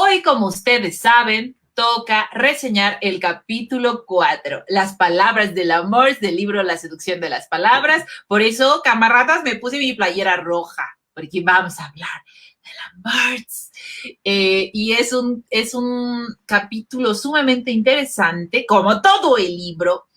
Hoy, como ustedes saben, toca reseñar el capítulo 4, las palabras del amor del libro La seducción de las palabras. Por eso, camaradas, me puse mi playera roja, porque vamos a hablar del amor. Y es un capítulo sumamente interesante, como todo el libro.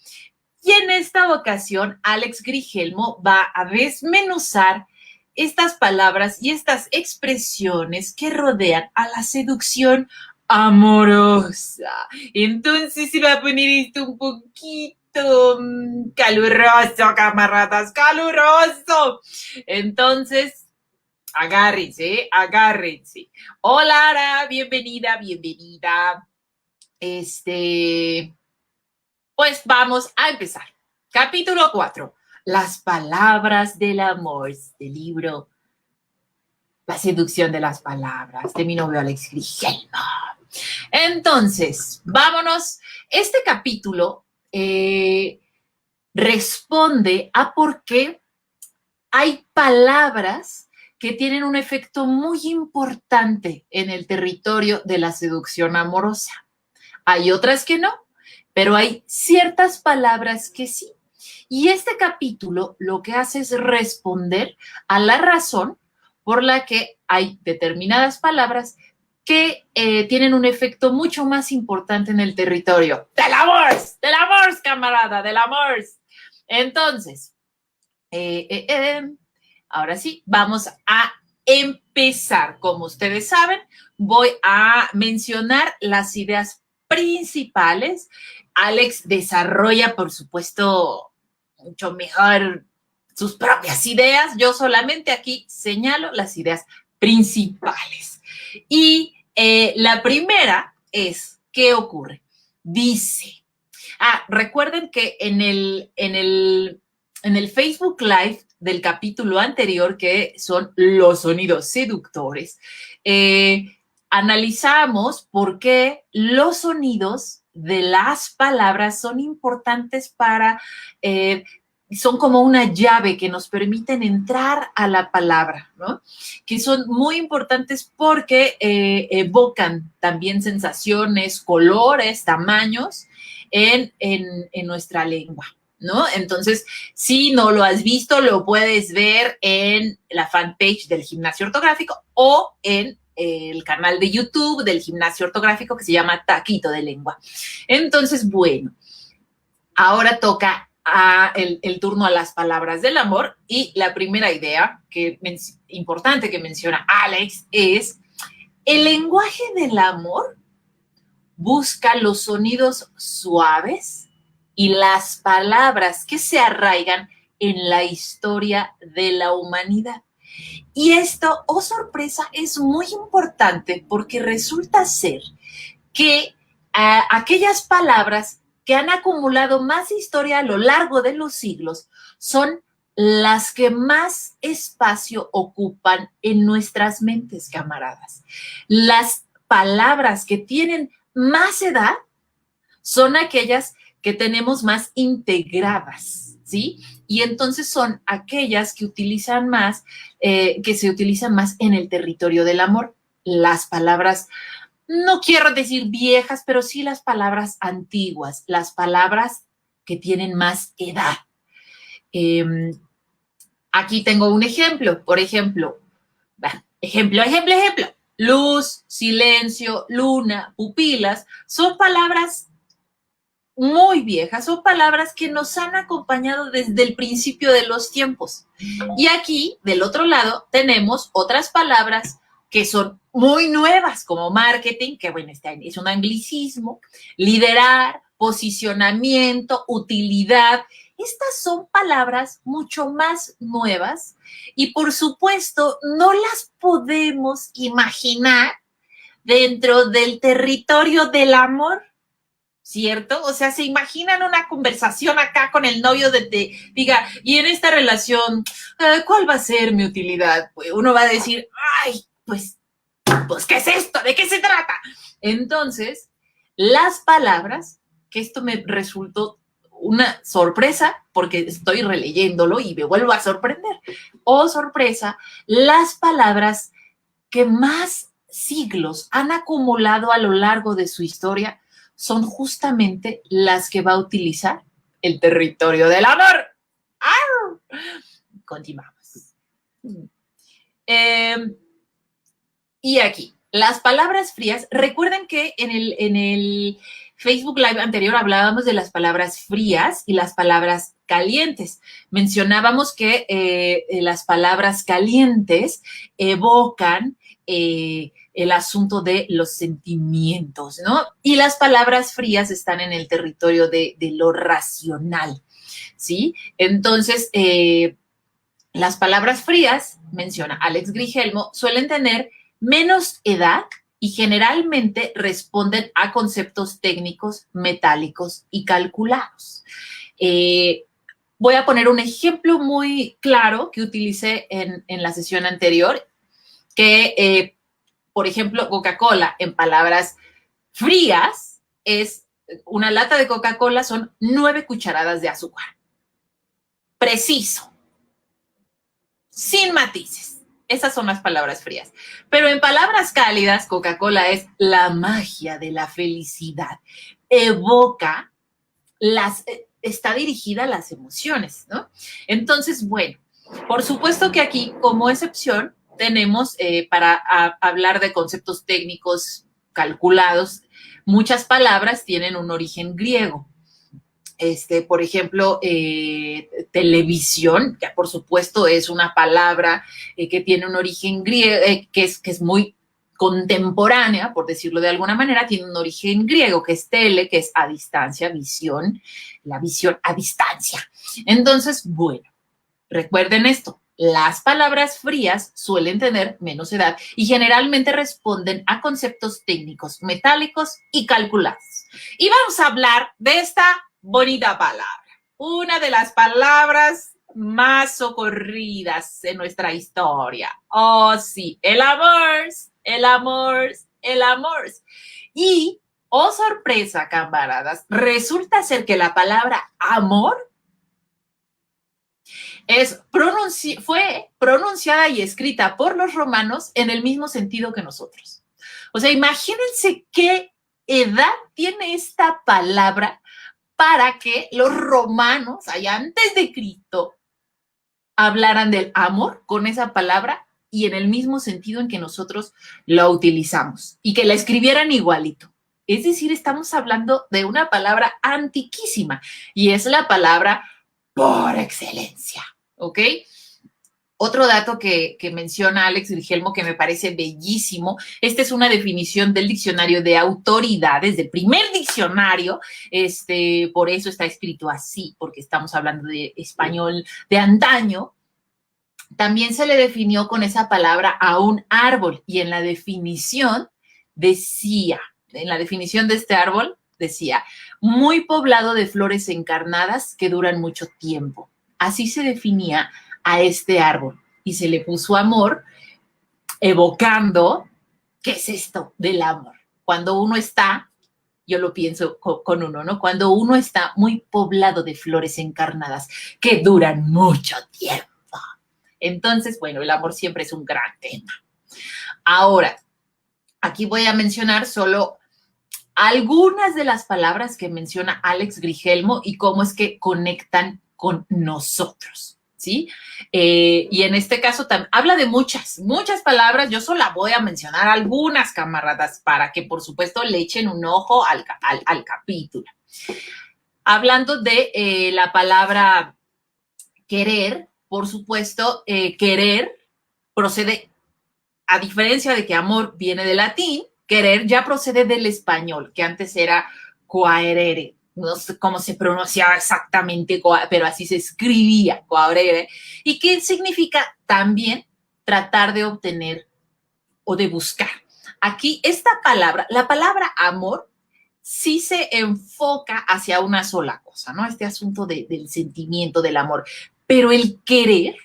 Y en esta ocasión, Alex Grigelmo va a desmenuzar estas palabras y estas expresiones que rodean a la seducción amorosa. Entonces se va a poner esto un poquito caluroso, camaradas, caluroso. Entonces, agárrense, agárrense. Hola, Ara, bienvenida, bienvenida. Pues vamos a empezar. Capítulo 4. Las palabras del amor, del libro La seducción de las palabras, de mi novio Alex Grigelmo. Entonces, vámonos. Este capítulo responde a por qué hay palabras que tienen un efecto muy importante en el territorio de la seducción amorosa. Hay otras que no, pero hay ciertas palabras que sí. Y este capítulo lo que hace es responder a la razón por la que hay determinadas palabras que tienen un efecto mucho más importante en el territorio. ¡Del amor, camarada, del amor! Entonces, ahora sí, vamos a empezar. Como ustedes saben, voy a mencionar las ideas principales. Alex desarrolla, por supuesto, mucho mejor sus propias ideas. Yo solamente aquí señalo las ideas principales. Y la primera es, ¿qué ocurre? Dice, recuerden que en el Facebook Live del capítulo anterior, que son los sonidos seductores, analizamos por qué los sonidos de las palabras son importantes para, son como una llave que nos permiten entrar a la palabra, ¿no? Que son muy importantes porque evocan también sensaciones, colores, tamaños en nuestra lengua, ¿no? Entonces, si no lo has visto, lo puedes ver en la fanpage del Gimnasio Ortográfico o en el canal de YouTube del Gimnasio Ortográfico que se llama Taquito de Lengua. Entonces, bueno, ahora toca el turno a las palabras del amor y la primera idea importante que menciona Alex es el lenguaje del amor busca los sonidos suaves y las palabras que se arraigan en la historia de la humanidad. Y esto, oh sorpresa, es muy importante porque resulta ser que aquellas palabras que han acumulado más historia a lo largo de los siglos son las que más espacio ocupan en nuestras mentes, camaradas. Las palabras que tienen más edad son aquellas que tenemos más integradas, ¿sí? Y entonces son aquellas que utilizan más, que se utilizan más en el territorio del amor. Las palabras, no quiero decir viejas, pero sí las palabras antiguas, las palabras que tienen más edad. Aquí tengo un ejemplo, por ejemplo, ejemplo. Luz, silencio, luna, pupilas, son palabras muy viejas, son palabras que nos han acompañado desde el principio de los tiempos. Y aquí, del otro lado, tenemos otras palabras que son muy nuevas, como marketing, que bueno, es un anglicismo, liderar, posicionamiento, utilidad. Estas son palabras mucho más nuevas y, por supuesto, no las podemos imaginar dentro del territorio del amor, ¿cierto? O sea, ¿se imaginan una conversación acá con el novio diga, y en esta relación, ¿cuál va a ser mi utilidad? Pues uno va a decir, ay, pues, ¿qué es esto? ¿De qué se trata? Entonces, las palabras, que esto me resultó una sorpresa, porque estoy releyéndolo y me vuelvo a sorprender. Oh, sorpresa, las palabras que más siglos han acumulado a lo largo de su historia son justamente las que va a utilizar el territorio del amor. ¡Arr! Continuamos. Y aquí, las palabras frías. Recuerden que en el Facebook Live anterior hablábamos de las palabras frías y las palabras calientes. Mencionábamos que las palabras calientes evocan el asunto de los sentimientos, ¿no? Y las palabras frías están en el territorio de lo racional, ¿sí? Entonces, las palabras frías, menciona Alex Grigelmo, suelen tener menos edad y generalmente responden a conceptos técnicos, metálicos y calculados. Voy a poner un ejemplo muy claro que utilicé en la sesión anterior, que, por ejemplo, Coca-Cola, en palabras frías, es una lata de Coca-Cola son 9 cucharadas de azúcar. Preciso. Sin matices. Esas son las palabras frías. Pero en palabras cálidas, Coca-Cola es la magia de la felicidad. Evoca está dirigida a las emociones, ¿no? Entonces, bueno, por supuesto que aquí, como excepción, tenemos para hablar de conceptos técnicos calculados, muchas palabras tienen un origen griego. Por ejemplo, televisión, que por supuesto es una palabra que tiene un origen griego, que es muy contemporánea, por decirlo de alguna manera, tiene un origen griego, que es tele, que es a distancia, visión, la visión a distancia. Entonces, bueno, recuerden esto. Las palabras frías suelen tener menos edad y generalmente responden a conceptos técnicos, metálicos y calculados. Y vamos a hablar de esta bonita palabra, una de las palabras más socorridas en nuestra historia. Oh, sí, el amor, el amor, el amor. Y, oh sorpresa, camaradas, resulta ser que la palabra amor fue pronunciada y escrita por los romanos en el mismo sentido que nosotros. O sea, imagínense qué edad tiene esta palabra para que los romanos, allá antes de Cristo, hablaran del amor con esa palabra y en el mismo sentido en que nosotros la utilizamos y que la escribieran igualito. Es decir, estamos hablando de una palabra antiquísima y es la palabra por excelencia, ¿ok? Otro dato que menciona Alex Grigelmo que me parece bellísimo, esta es una definición del diccionario de autoridades, del primer diccionario, por eso está escrito así, porque estamos hablando de español de antaño. También se le definió con esa palabra a un árbol y en la definición de este árbol decía, muy poblado de flores encarnadas que duran mucho tiempo. Así se definía a este árbol y se le puso amor, evocando, ¿qué es esto del amor? Cuando uno está, yo lo pienso con uno, ¿no? Cuando uno está muy poblado de flores encarnadas que duran mucho tiempo. Entonces, bueno, el amor siempre es un gran tema. Ahora, aquí voy a mencionar solo algunas de las palabras que menciona Alex Grigelmo y cómo es que conectan con nosotros, ¿sí? Y en este caso habla de muchas palabras. Yo solo voy a mencionar algunas, camaradas, para que, por supuesto, le echen un ojo al capítulo. Hablando de la palabra querer, por supuesto, querer procede, a diferencia de que amor viene del latín, querer ya procede del español, que antes era quaerere. No sé cómo se pronunciaba exactamente, pero así se escribía, quaerere, y que significa también tratar de obtener o de buscar. Aquí esta palabra, la palabra amor, sí se enfoca hacia una sola cosa, ¿no? Este asunto del sentimiento, del amor. Pero el querer,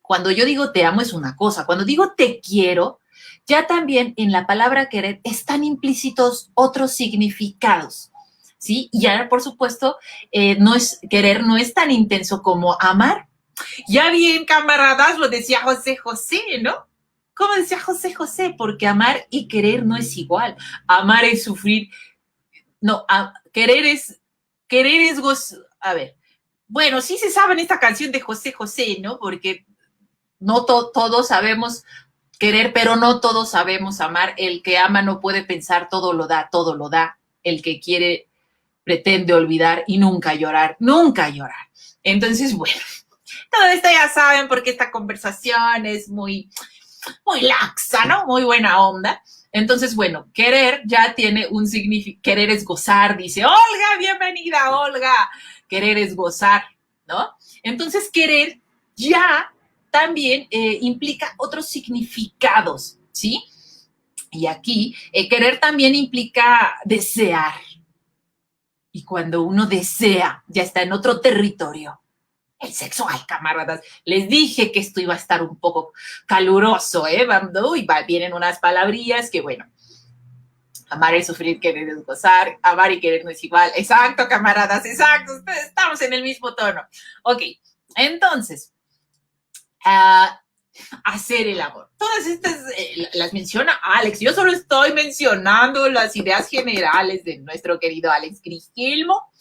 cuando yo digo te amo es una cosa, cuando digo te quiero, ya también en la palabra querer están implícitos otros significados, ¿sí? Y ya, por supuesto, querer no es tan intenso como amar. Ya bien, camaradas, lo decía José José, ¿no? como decía José José, porque amar y querer no es igual. Amar es sufrir. No, querer es gozo. A ver, bueno, sí se sabe en esta canción de José José, ¿no? Porque no todos sabemos querer, pero no todos sabemos amar. El que ama no puede pensar, todo lo da, todo lo da. El que quiere pretende olvidar y nunca llorar, nunca llorar. Entonces, bueno, todo esto ya saben porque esta conversación es muy laxa, ¿no? Muy buena onda. Entonces, bueno, querer ya tiene un significado. Querer es gozar, dice Olga, bienvenida, Olga. Querer es gozar, ¿no? Entonces, querer ya también implica otros significados, ¿sí? Y aquí, querer también implica desear. Y cuando uno desea, ya está en otro territorio. El sexual, camaradas. Les dije que esto iba a estar un poco caluroso, ¿eh? Uy, vienen unas palabrillas que, bueno, amar es sufrir, querer es gozar, amar y querer no es igual. Exacto, camaradas, exacto. Estamos en el mismo tono. Ok, entonces, hacer el amor. Todas estas las menciona Alex. Yo solo estoy mencionando las ideas generales de nuestro querido Alex Cristielmo.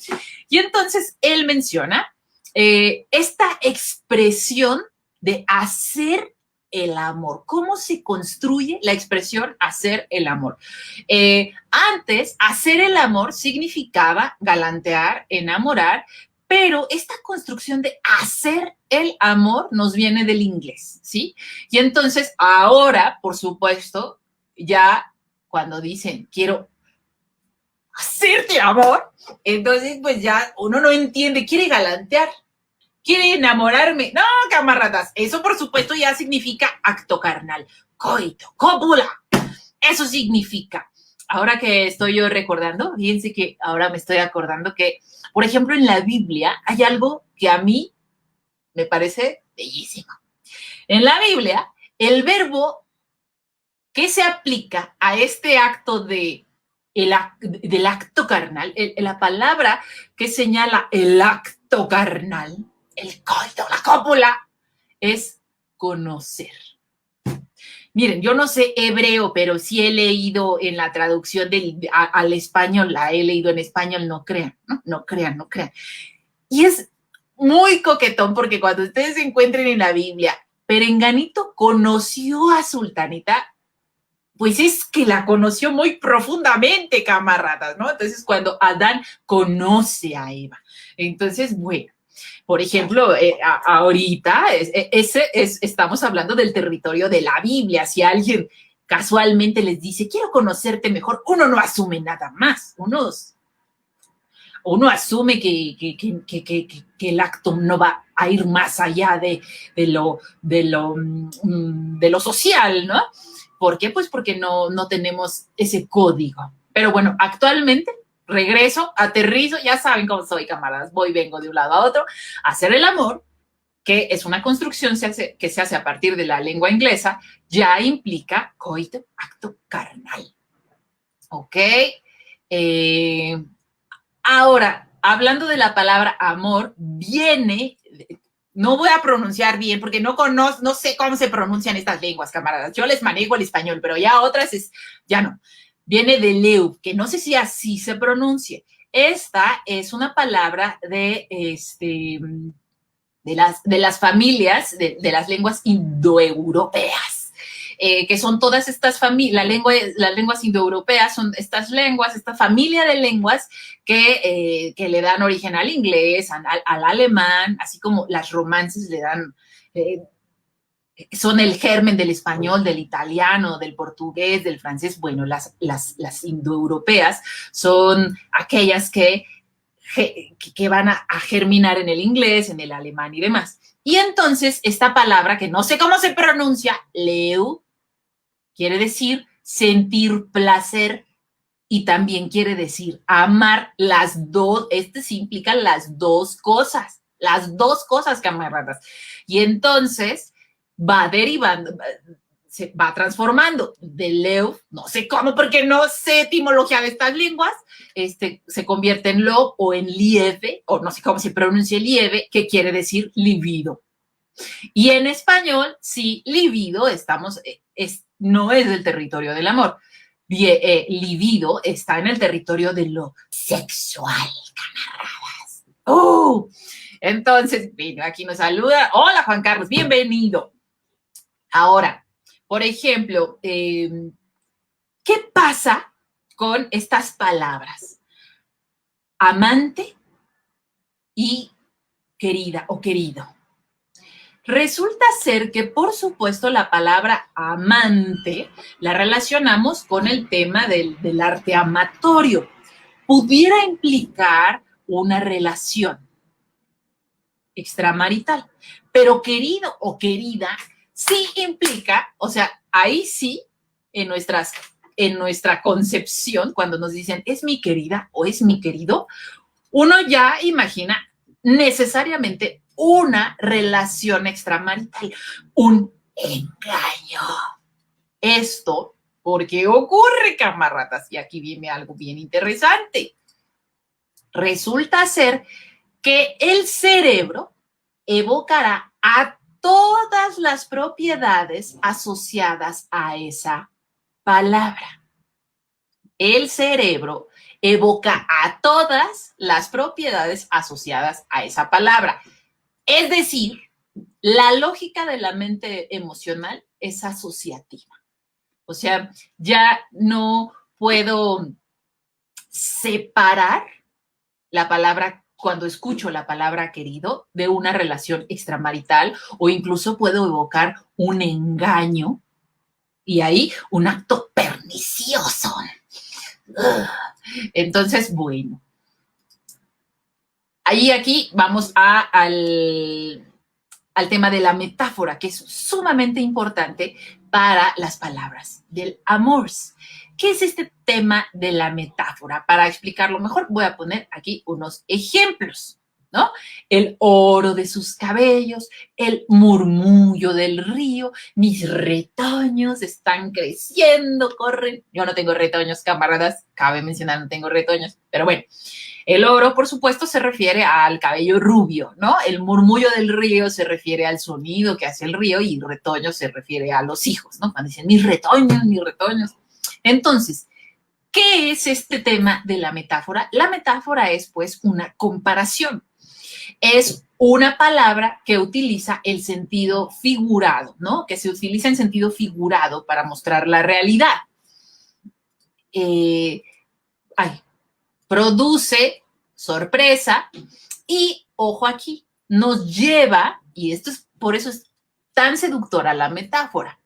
Y entonces él menciona esta expresión de hacer el amor. ¿Cómo se construye la expresión hacer el amor? Antes, hacer el amor significaba galantear, enamorar, pero esta construcción de hacer el amor nos viene del inglés, ¿sí? Y entonces ahora, por supuesto, ya cuando dicen quiero hacerte amor, entonces pues ya uno no entiende, quiere galantear, quiere enamorarme. No, camaradas, eso por supuesto ya significa acto carnal, coito, cópula, eso significa. Ahora que estoy yo recordando, fíjense que ahora me estoy acordando que, por ejemplo, en la Biblia hay algo que a mí me parece bellísimo. En la Biblia, el verbo que se aplica a este acto del acto carnal, la palabra que señala el acto carnal, el coito, la cópula, es conocer. Miren, yo no sé hebreo, pero sí he leído en la traducción al español, la he leído en español, no crean, ¿no? No crean, no crean. Y es muy coquetón porque cuando ustedes se encuentren en la Biblia, Perenganito conoció a Sultanita, pues es que la conoció muy profundamente, camaradas, ¿no? Entonces, cuando Adán conoce a Eva. Entonces, bueno, por ejemplo, ahorita estamos hablando del territorio de la Biblia. Si alguien casualmente les dice, quiero conocerte mejor, uno no asume nada más. Uno asume que el acto no va a ir más allá de lo social, ¿no? ¿Por qué? Pues porque no tenemos ese código. Pero bueno, actualmente regreso, aterrizo, ya saben cómo soy, camaradas, voy, vengo de un lado a otro, hacer el amor, que es una construcción que se hace a partir de la lengua inglesa, ya implica coito, acto carnal. ¿Ok? Ahora, hablando de la palabra amor, viene, no voy a pronunciar bien porque no sé cómo se pronuncian estas lenguas, camaradas. Yo les manejo el español, pero ya otras ya no. Viene de leu, que no sé si así se pronuncie. Esta es una palabra de las familias, de las lenguas indoeuropeas. Que son todas estas familias, las lenguas indoeuropeas son estas lenguas, esta familia de lenguas que le dan origen al inglés, al alemán, así como las romances le dan, son el germen del español, del italiano, del portugués, del francés. Bueno, las indoeuropeas son aquellas que van a germinar en el inglés, en el alemán y demás. Y entonces esta palabra, que no sé cómo se pronuncia, leu, quiere decir sentir placer y también quiere decir amar. Las dos, sí implica las dos cosas, camaradas. Y entonces va derivando, se va transformando de leu, no sé cómo, porque no sé etimología de estas lenguas, se convierte en lo o en lieve, o no sé cómo se pronuncia lieve, que quiere decir libido. Y en español, sí, libido, no es del territorio del amor. Libido está en el territorio de lo sexual, camaradas. ¡Oh! Entonces, bueno, aquí nos saluda. Hola, Juan Carlos, bienvenido. Ahora, por ejemplo, ¿qué pasa con estas palabras? Amante y querida o querido. Resulta ser que, por supuesto, la palabra amante la relacionamos con el tema del arte amatorio. Pudiera implicar una relación extramarital, pero querido o querida sí implica, o sea, ahí sí, en nuestra concepción, cuando nos dicen es mi querida o es mi querido, uno ya imagina necesariamente una relación extramarital, un engaño. Esto, ¿por qué ocurre, camaradas? Y aquí viene algo bien interesante. Resulta ser que el cerebro evocará a todas las propiedades asociadas a esa palabra. El cerebro evoca a todas las propiedades asociadas a esa palabra. Es decir, la lógica de la mente emocional es asociativa. O sea, ya no puedo separar la palabra, cuando escucho la palabra querido, de una relación extramarital, o incluso puedo evocar un engaño y ahí un acto pernicioso. Entonces, bueno, ahí aquí vamos al tema de la metáfora, que es sumamente importante para las palabras del amor. ¿Qué es este tema de la metáfora? Para explicarlo mejor, voy a poner aquí unos ejemplos, ¿no? El oro de sus cabellos, el murmullo del río, mis retoños están creciendo, corren. Yo no tengo retoños, camaradas, cabe mencionar, no tengo retoños, pero bueno. El oro, por supuesto, se refiere al cabello rubio, ¿no? El murmullo del río se refiere al sonido que hace el río y retoño se refiere a los hijos, ¿no? Cuando dicen mis retoños, mis retoños. Entonces, ¿qué es este tema de la metáfora? La metáfora es, pues, una comparación. Es una palabra que utiliza el sentido figurado, ¿no? Que se utiliza en sentido figurado para mostrar la realidad. Produce sorpresa y, ojo aquí, nos lleva, y esto es por eso es tan seductora la metáfora,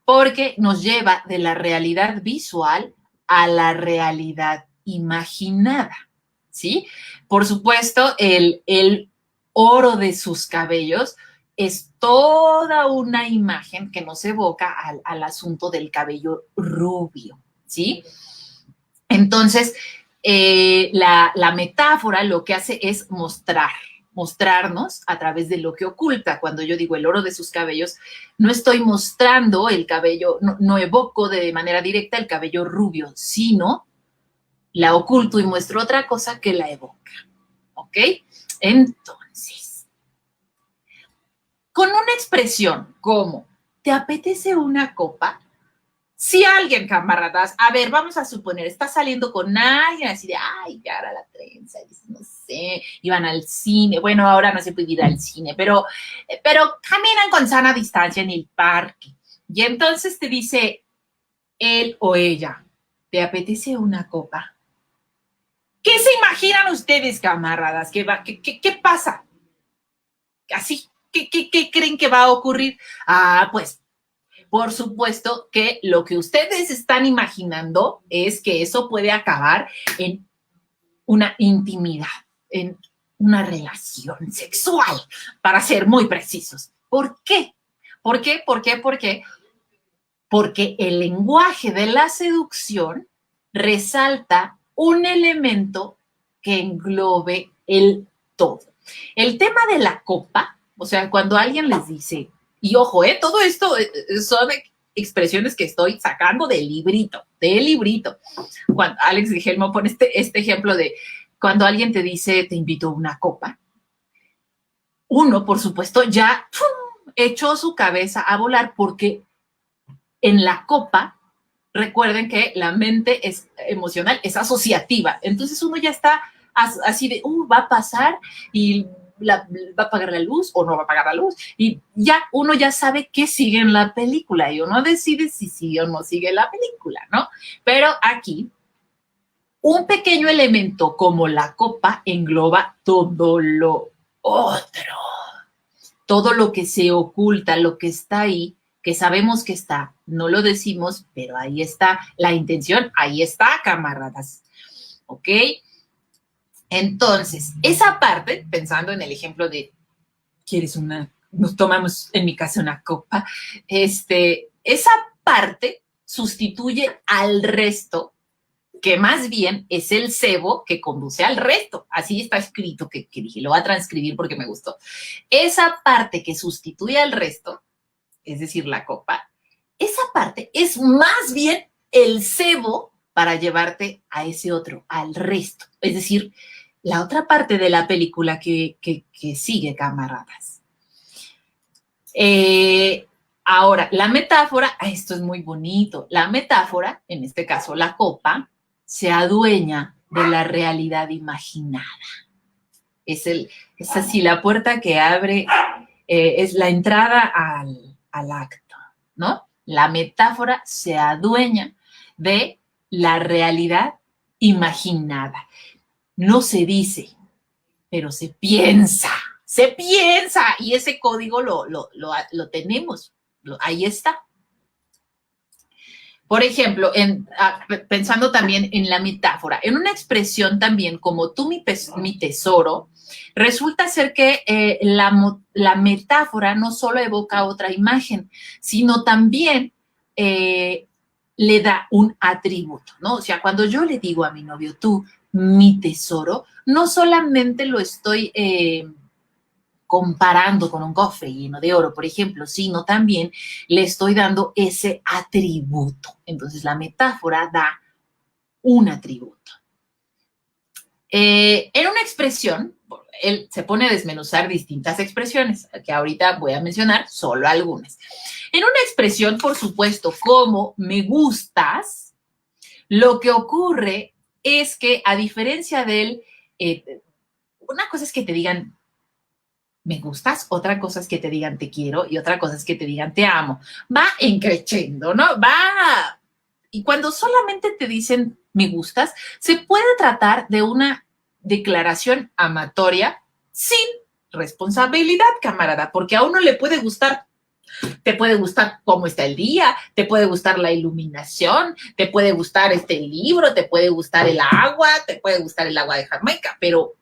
porque nos lleva de la realidad visual a la realidad imaginada, ¿sí? Por supuesto, el oro de sus cabellos es toda una imagen que nos evoca al asunto del cabello rubio, ¿sí? Entonces, la metáfora lo que hace es mostrarnos a través de lo que oculta. Cuando yo digo el oro de sus cabellos, no estoy mostrando el cabello, no evoco de manera directa el cabello rubio, sino la oculto y muestro otra cosa que la evoca. ¿Ok? Entonces, con una expresión como, ¿te apetece una copa? Si alguien, camaradas, a ver, vamos a suponer, está saliendo con alguien así de, ay, ya era la trenza, no sé, iban al cine, bueno, ahora no se puede ir al cine, pero caminan con sana distancia en el parque. Y entonces te dice él o ella, ¿te apetece una copa? ¿Qué se imaginan ustedes, camaradas? ¿Qué pasa? Así, ¿qué creen que va a ocurrir? Ah, pues, por supuesto que lo que ustedes están imaginando es que eso puede acabar en una intimidad, en una relación sexual, para ser muy precisos. ¿Por qué? ¿Por qué? ¿Por qué? ¿Por qué? Porque el lenguaje de la seducción resalta un elemento que englobe el todo. El tema de la copa, o sea, cuando alguien les dice, y ojo, todo esto son expresiones que estoy sacando del librito. Cuando Alex Guillermo pone este ejemplo de cuando alguien te dice, te invito a una copa, uno, por supuesto, ya echó su cabeza a volar porque en la copa, recuerden que la mente es emocional, es asociativa. Entonces uno ya está así de, va a pasar y va a apagar la luz o no va a apagar la luz. Y ya uno ya sabe qué sigue en la película y uno decide si sigue o no sigue la película, ¿no? Pero aquí, un pequeño elemento como la copa engloba todo lo otro, todo lo que se oculta, lo que está ahí, que sabemos que está, no lo decimos, pero ahí está la intención, ahí está, camaradas. ¿Ok? Entonces, esa parte, pensando en el ejemplo de, ¿quieres nos tomamos en mi casa una copa? Esa parte sustituye al resto, que más bien es el cebo que conduce al resto. Así está escrito, que dije, lo voy a transcribir porque me gustó. Esa parte que sustituye al resto, es decir, la copa, esa parte es más bien el cebo para llevarte a ese otro, al resto. Es decir, la otra parte de la película que sigue, camaradas. Ahora, la metáfora, esto es muy bonito, la metáfora, en este caso la copa, se adueña de la realidad imaginada. Es así la puerta que abre, es la entrada al acto, ¿no? La metáfora se adueña de la realidad imaginada. No se dice, pero se piensa, y ese código lo tenemos, ahí está. Por ejemplo, pensando también en la metáfora, en una expresión también como tú mi tesoro, resulta ser que la metáfora no solo evoca otra imagen, sino también le da un atributo, ¿no? O sea, cuando yo le digo a mi novio, tú, mi tesoro, no solamente lo estoy comparando con un cofre lleno de oro, por ejemplo, sino también le estoy dando ese atributo. Entonces, la metáfora da un atributo. En una expresión, él se pone a desmenuzar distintas expresiones, que ahorita voy a mencionar solo algunas. En una expresión, por supuesto, como me gustas, lo que ocurre es que, a diferencia de él, una cosa es que te digan me gustas, otra cosa es que te digan te quiero y otra cosa es que te digan te amo. Va increciendo, ¿no? Va. Y cuando solamente te dicen me gustas, se puede tratar de una declaración amatoria sin responsabilidad, camarada, porque a uno le puede gustar. Te puede gustar cómo está el día, te puede gustar la iluminación, te puede gustar este libro, te puede gustar el agua, te puede gustar el agua de Jamaica, pero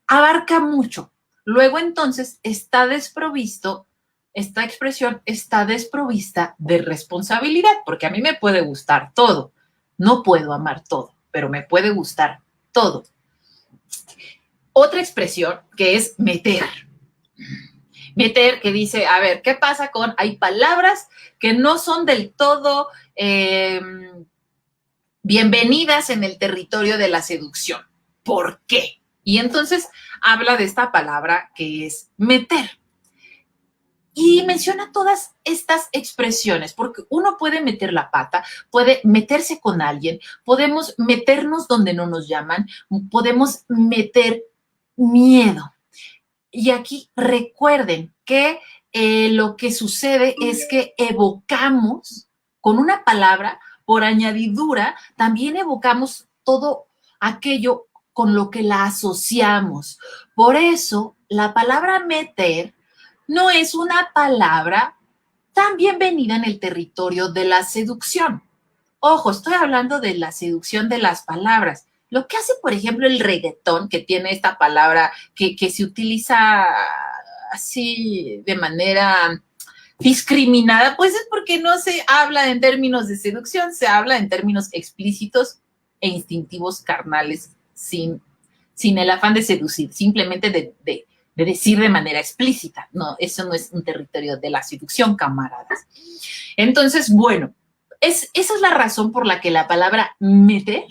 abarca mucho. Luego entonces esta expresión está desprovista de responsabilidad, porque a mí me puede gustar todo, no puedo amar todo, pero me puede gustar todo. Otra expresión que es meter. Meter, que dice, a ver, ¿qué pasa con? Hay palabras que no son del todo bienvenidas en el territorio de la seducción. ¿Por qué? Y entonces habla de esta palabra que es meter. Y menciona todas estas expresiones, porque uno puede meter la pata, puede meterse con alguien, podemos meternos donde no nos llaman, podemos meter miedo. Y aquí recuerden que lo que sucede es que evocamos con una palabra, por añadidura, también evocamos todo aquello con lo que la asociamos. Por eso, la palabra meter no es una palabra tan bienvenida en el territorio de la seducción. Ojo, estoy hablando de la seducción de las palabras. Lo que hace, por ejemplo, el reggaetón, que tiene esta palabra que se utiliza así de manera discriminada, pues es porque no se habla en términos de seducción, se habla en términos explícitos e instintivos carnales, sin el afán de seducir, simplemente de decir de manera explícita. No, eso no es un territorio de la seducción, camaradas. Entonces, bueno, esa es la razón por la que la palabra meter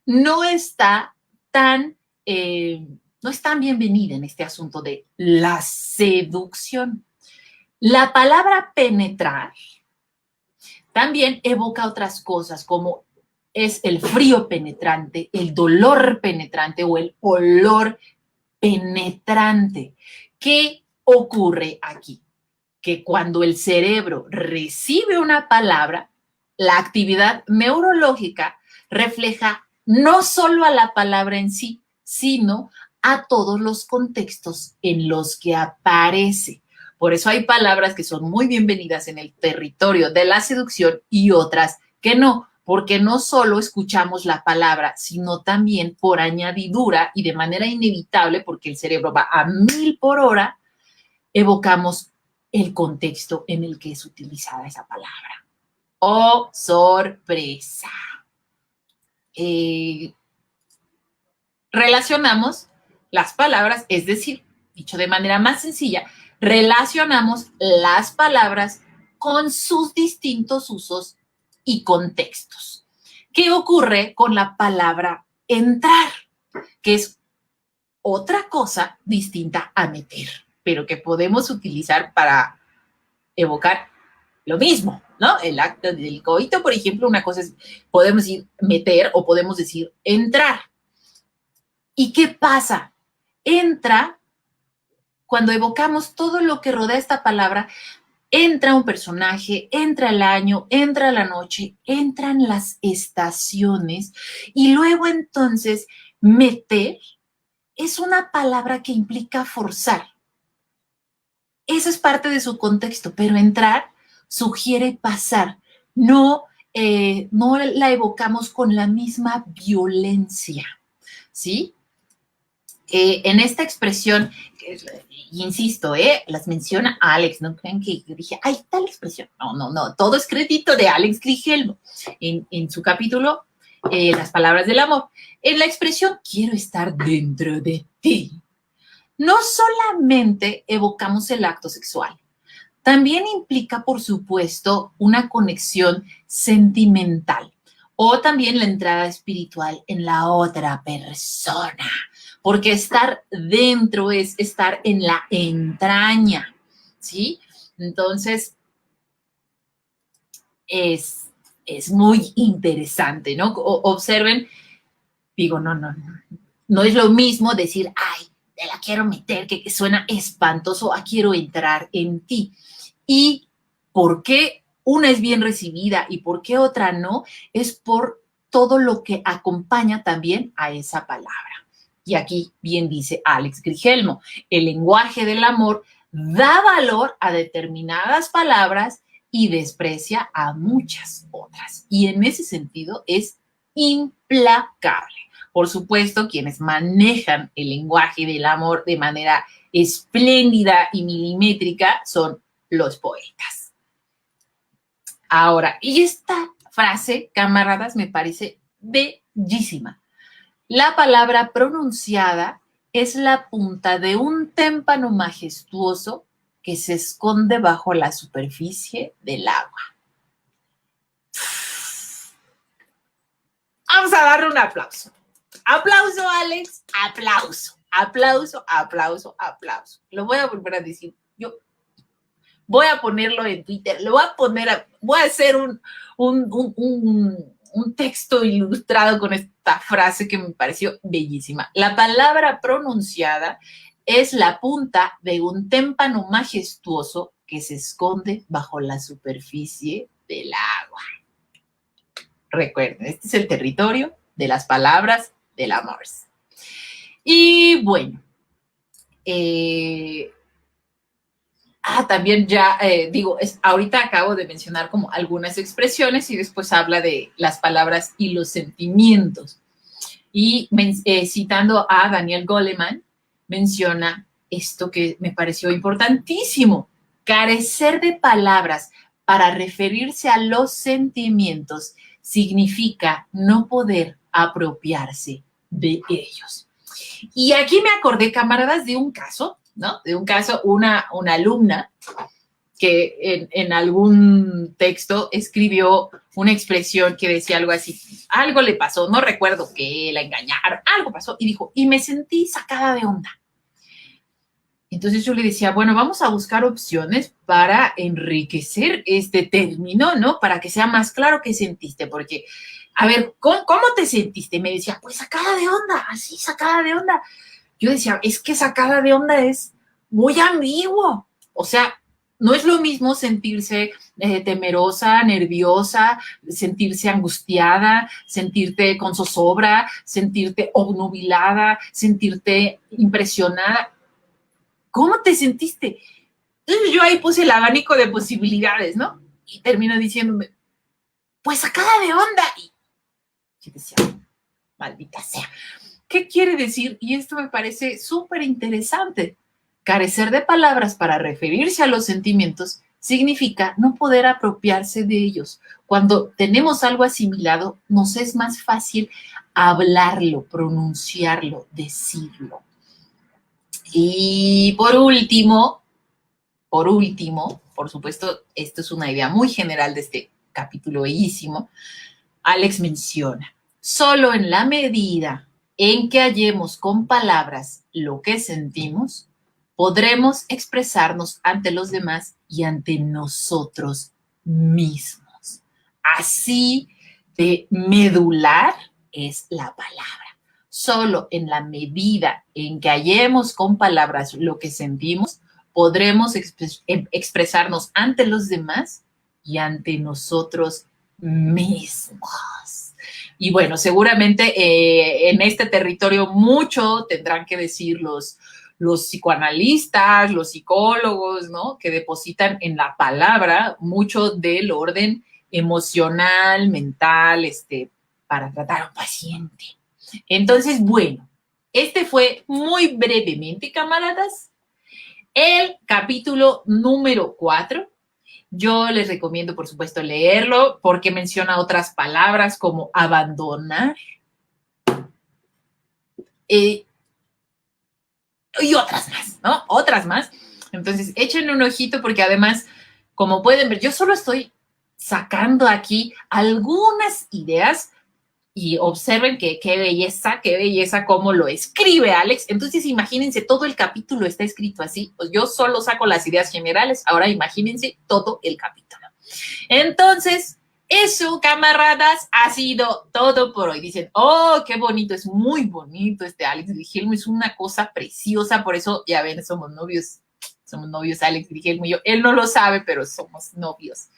no está tan, no es tan bienvenida en este asunto de la seducción. La palabra penetrar también evoca otras cosas como es el frío penetrante, el dolor penetrante o el olor penetrante. ¿Qué ocurre aquí? Que cuando el cerebro recibe una palabra, la actividad neurológica refleja no solo a la palabra en sí, sino a todos los contextos en los que aparece. Por eso hay palabras que son muy bienvenidas en el territorio de la seducción y otras que no, porque no solo escuchamos la palabra, sino también por añadidura y de manera inevitable, porque el cerebro va a 1000 por hora, evocamos el contexto en el que es utilizada esa palabra. ¡Oh, sorpresa! Relacionamos las palabras, es decir, dicho de manera más sencilla, relacionamos las palabras con sus distintos usos y contextos. ¿Qué ocurre con la palabra entrar? Que es otra cosa distinta a meter, pero que podemos utilizar para evocar lo mismo, ¿no? El acto del coito, por ejemplo, una cosa es, podemos decir meter o podemos decir entrar. ¿Y qué pasa? Entra, cuando evocamos todo lo que rodea esta palabra, entra un personaje, entra el año, entra la noche, entran las estaciones y luego entonces meter es una palabra que implica forzar. Esa es parte de su contexto, pero entrar sugiere pasar. No, no la evocamos con la misma violencia, ¿sí? En esta expresión, insisto, las menciona Alex, no crean que yo dije, ay, tal expresión. No, todo es crédito de Alex Grigelmo en su capítulo Las palabras del amor. En la expresión quiero estar dentro de ti, no solamente evocamos el acto sexual, también implica, por supuesto, una conexión sentimental o también la entrada espiritual en la otra persona, porque estar dentro es estar en la entraña, ¿sí? Entonces, es muy interesante, ¿no? Observen, digo, no es lo mismo decir, ay, te la quiero meter, que suena espantoso, a quiero entrar en ti. ¿Y por qué una es bien recibida y por qué otra no? Es por todo lo que acompaña también a esa palabra. Y aquí bien dice Alex Grigelmo, el lenguaje del amor da valor a determinadas palabras y desprecia a muchas otras. Y en ese sentido es implacable. Por supuesto, quienes manejan el lenguaje del amor de manera espléndida y milimétrica son los poetas. Ahora, y esta frase, camaradas, me parece bellísima. La palabra pronunciada es la punta de un témpano majestuoso que se esconde bajo la superficie del agua. Vamos a darle un aplauso. Aplauso, Alex. Aplauso, aplauso, aplauso, aplauso. Lo voy a volver a decir. Yo voy a ponerlo en Twitter. Lo voy a hacer un texto ilustrado con esta frase que me pareció bellísima. La palabra pronunciada es la punta de un témpano majestuoso que se esconde bajo la superficie del agua. Recuerden, este es el territorio de las palabras del amor. Y bueno, también ya ahorita acabo de mencionar como algunas expresiones y después habla de las palabras y los sentimientos. Y citando a Daniel Goleman, menciona esto que me pareció importantísimo: carecer de palabras para referirse a los sentimientos significa no poder apropiarse de ellos. Y aquí me acordé, camaradas, de un caso, ¿no? De un caso, una alumna que en algún texto escribió una expresión que decía algo así, algo le pasó, no recuerdo qué, la engañaron, algo pasó, y dijo, y me sentí sacada de onda. Entonces yo le decía, bueno, vamos a buscar opciones para enriquecer este término, ¿no? Para que sea más claro qué sentiste, porque, a ver, ¿cómo te sentiste? Me decía, pues sacada de onda, así, sacada de onda. Yo decía, es que sacada de onda es muy ambiguo. O sea, no es lo mismo sentirse temerosa, nerviosa, sentirse angustiada, sentirte con zozobra, sentirte obnubilada, sentirte impresionada. ¿Cómo te sentiste? Entonces yo ahí puse el abanico de posibilidades, ¿no? Y termino diciéndome, pues sacada de onda. Y yo decía, maldita sea. ¿Qué quiere decir? Y esto me parece súper interesante. Carecer de palabras para referirse a los sentimientos significa no poder apropiarse de ellos. Cuando tenemos algo asimilado, nos es más fácil hablarlo, pronunciarlo, decirlo. Y por supuesto, esto es una idea muy general de este capítulo bellísimo, Alex menciona, solo en la medida en que hallemos con palabras lo que sentimos, podremos expresarnos ante los demás y ante nosotros mismos. Así de medular es la palabra. Solo en la medida en que hallemos con palabras lo que sentimos, podremos expresarnos ante los demás y ante nosotros mismos. Y bueno, seguramente en este territorio mucho tendrán que decir los psicoanalistas, los psicólogos, ¿no? Que depositan en la palabra mucho del orden emocional, mental, para tratar a un paciente. Entonces, bueno, este fue muy brevemente, camaradas, el capítulo número 4. Yo les recomiendo, por supuesto, leerlo porque menciona otras palabras como abandonar y otras más, ¿no? Otras más. Entonces, échenle un ojito porque además, como pueden ver, yo solo estoy sacando aquí algunas ideas y observen qué belleza cómo lo escribe Alex. Entonces, imagínense, todo el capítulo está escrito así. Pues yo solo saco las ideas generales, ahora imagínense todo el capítulo. Entonces, eso, camaradas, ha sido todo por hoy. Dicen, oh, qué bonito, es muy bonito este Alex Grigelmo, es una cosa preciosa, por eso, ya ven, somos novios Alex Grigelmo y yo. Él no lo sabe, pero somos novios.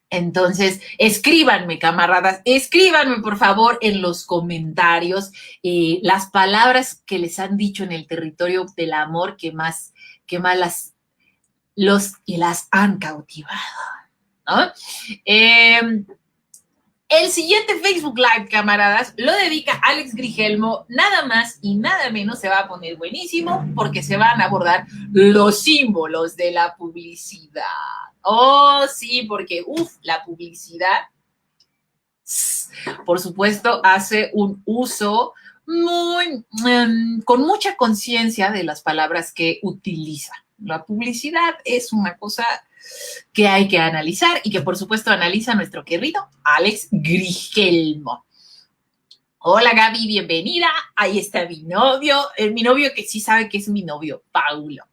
Entonces, escríbanme, camaradas, escríbanme, por favor, en los comentarios las palabras que les han dicho en el territorio del amor que más las han cautivado, ¿no? El siguiente Facebook Live, camaradas, lo dedica Alex Grigelmo, nada más y nada menos, se va a poner buenísimo porque se van a abordar los símbolos de la publicidad. Oh, sí, porque, la publicidad, por supuesto, hace un uso con mucha conciencia de las palabras que utiliza. La publicidad es una cosa que hay que analizar y que, por supuesto, analiza nuestro querido Alex Grigelmo. Hola, Gaby, bienvenida. Ahí está mi novio que sí sabe que es mi novio, Paulo.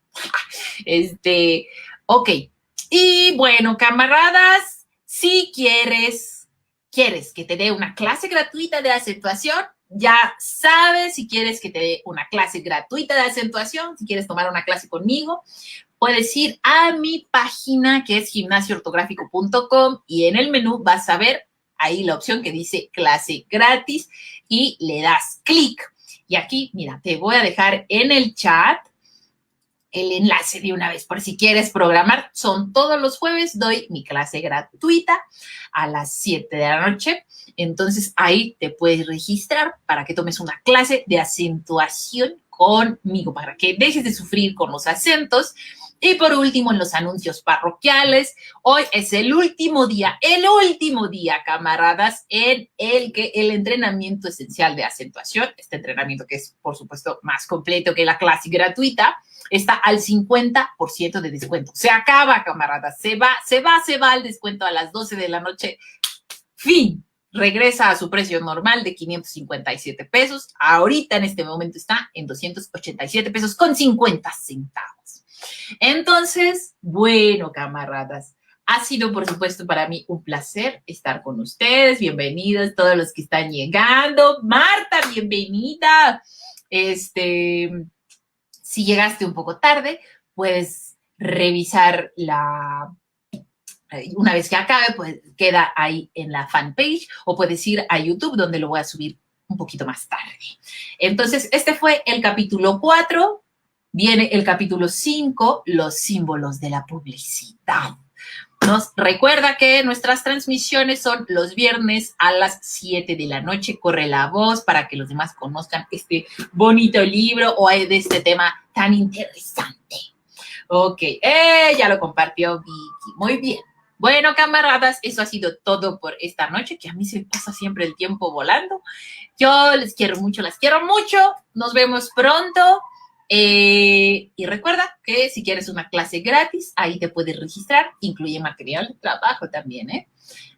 Ok. Y bueno, camaradas, si quieres que te dé una clase gratuita de acentuación, ya sabes, si quieres que te dé una clase gratuita de acentuación, si quieres tomar una clase conmigo, puedes ir a mi página que es gimnasioortográfico.com y en el menú vas a ver ahí la opción que dice clase gratis y le das clic. Y aquí, mira, te voy a dejar en el chat el enlace de una vez por si quieres programar. Son todos los jueves, doy mi clase gratuita a las 7 de la noche. Entonces ahí te puedes registrar para que tomes una clase de acentuación conmigo, para que dejes de sufrir con los acentos. Y por último, en los anuncios parroquiales, hoy es el último día, camaradas, en el que el entrenamiento esencial de acentuación, este entrenamiento que es, por supuesto, más completo que la clase gratuita, está al 50% de descuento. Se acaba, camaradas, se va el descuento a las 12 de la noche. Fin. regresa a su precio normal de 557 pesos. Ahorita en este momento está en 287 pesos con 50 centavos. Entonces, bueno, camaradas, ha sido, por supuesto, para mí un placer estar con ustedes. Bienvenidos todos los que están llegando. Marta, bienvenida. Si llegaste un poco tarde, puedes revisar una vez que acabe, pues queda ahí en la fanpage o puedes ir a YouTube donde lo voy a subir un poquito más tarde. Entonces, este fue el capítulo 4. Viene el capítulo 5, los símbolos de la publicidad. Nos recuerda que nuestras transmisiones son los viernes a las 7 de la noche. Corre la voz para que los demás conozcan este bonito libro o de este tema tan interesante. Ok, ya lo compartió Vicky. Muy bien. Bueno, camaradas, eso ha sido todo por esta noche, que a mí se me pasa siempre el tiempo volando. Yo les quiero mucho, las quiero mucho. Nos vemos pronto. Y recuerda que si quieres una clase gratis, ahí te puedes registrar. Incluye material de trabajo también, ¿eh?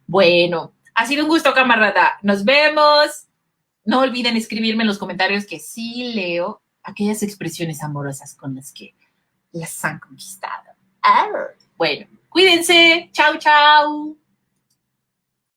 Bueno, ha sido un gusto, camarada. Nos vemos. No olviden escribirme en los comentarios que sí leo aquellas expresiones amorosas con las que las han conquistado. Bueno, cuídense. Chau, chau.